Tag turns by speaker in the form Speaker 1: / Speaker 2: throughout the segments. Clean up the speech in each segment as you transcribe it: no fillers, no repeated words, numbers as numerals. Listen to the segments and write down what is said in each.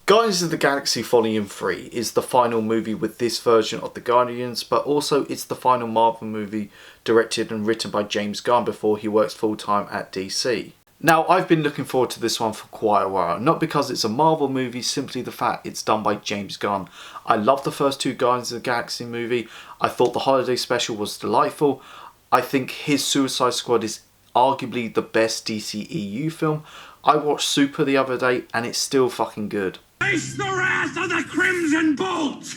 Speaker 1: Guardians of the Galaxy Volume 3 is the final movie with this version of the Guardians, but also it's the final Marvel movie directed and written by James Gunn before he works full-time at DC. Now, I've been looking forward to this one for quite a while, not because it's a Marvel movie, simply the fact it's done by James Gunn. I love the first two Guardians of the Galaxy movie. I thought the holiday special was delightful. I think his Suicide Squad is arguably the best DCEU film. I watched Super the other day and it's still fucking good.
Speaker 2: Face the wrath of the Crimson Bolt!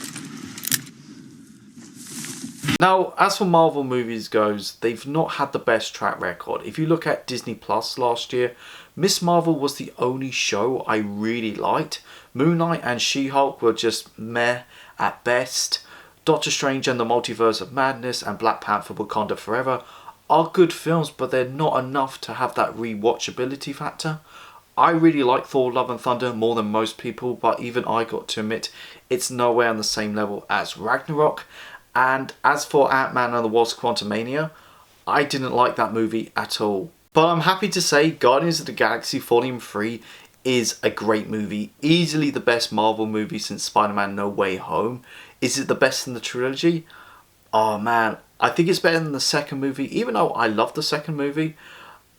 Speaker 1: Now, as for Marvel movies goes, they've not had the best track record. If you look at Disney Plus last year, Miss Marvel was the only show I really liked. Moon Knight and She-Hulk were just meh at best. Doctor Strange and the Multiverse of Madness and Black Panther Wakanda Forever are good films, but they're not enough to have that rewatchability factor. I really like Thor Love and Thunder more than most people, but even I got to admit it's nowhere on the same level as Ragnarok. And as for Ant-Man and the Wasp Quantumania, I didn't like that movie at all. But I'm happy to say Guardians of the Galaxy Volume 3 is a great movie. Easily the best Marvel movie since Spider-Man No Way Home. Is it the best in the trilogy? Oh man, I think it's better than the second movie, even though I love the second movie.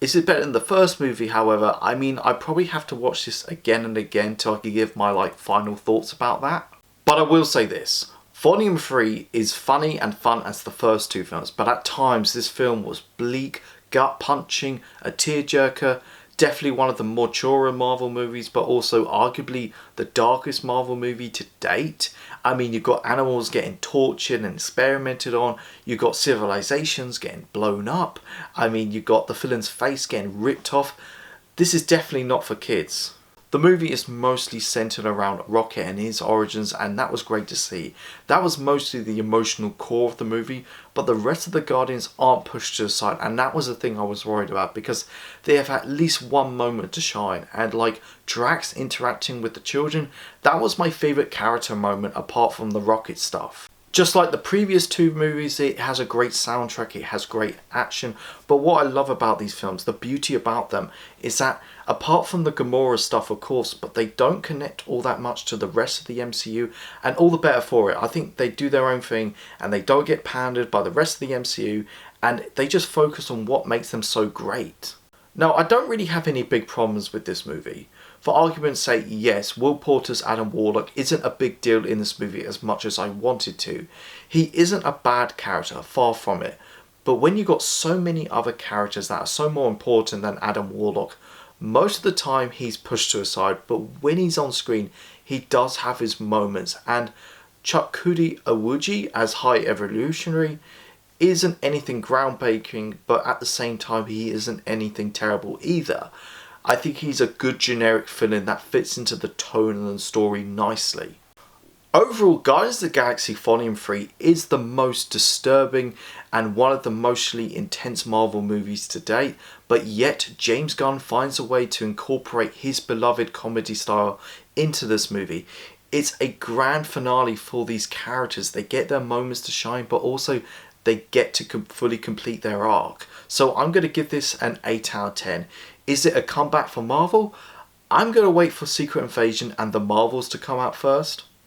Speaker 1: Is it better than the first movie, however? I mean, I probably have to watch this again and again till I can give my final thoughts about that. But I will say this. Volume 3 is funny and fun as the first two films, but at times this film was bleak, gut-punching, a tearjerker, definitely one of the more mature Marvel movies, but also arguably the darkest Marvel movie to date. I mean, you've got animals getting tortured and experimented on, you've got civilizations getting blown up, I mean, you've got the villain's face getting ripped off. This is definitely not for kids. The movie is mostly centered around Rocket and his origins, and that was great to see. That was mostly the emotional core of the movie, but the rest of the Guardians aren't pushed to the side, and that was the thing I was worried about, because they have at least one moment to shine, and like Drax interacting with the children, that was my favourite character moment apart from the Rocket stuff. Just like the previous two movies, it has a great soundtrack, it has great action, but what I love about these films, the beauty about them, is that apart from the Gamora stuff of course, but they don't connect all that much to the rest of the MCU, and all the better for it. I think they do their own thing, and they don't get pandered by the rest of the MCU, and they just focus on what makes them so great. Now, I don't really have any big problems with this movie. For argument's sake, yes, Will Porter's Adam Warlock isn't a big deal in this movie as much as I wanted to. He isn't a bad character, far from it. But when you've got so many other characters that are so more important than Adam Warlock, most of the time he's pushed to a side, but when he's on screen, he does have his moments. And Chukwudi Iwuji as High Evolutionary isn't anything groundbreaking, but at the same time he isn't anything terrible either. I think he's a good generic villain that fits into the tone and the story nicely. Overall, Guardians of the Galaxy Volume 3 is the most disturbing and one of the mostly intense Marvel movies to date, but yet James Gunn finds a way to incorporate his beloved comedy style into this movie. It's a grand finale for these characters. They get their moments to shine, but also they get to fully complete their arc. So I'm going to give this an 8 out of 10. Is it a comeback for Marvel? I'm going to wait for Secret Invasion and the Marvels to come out first.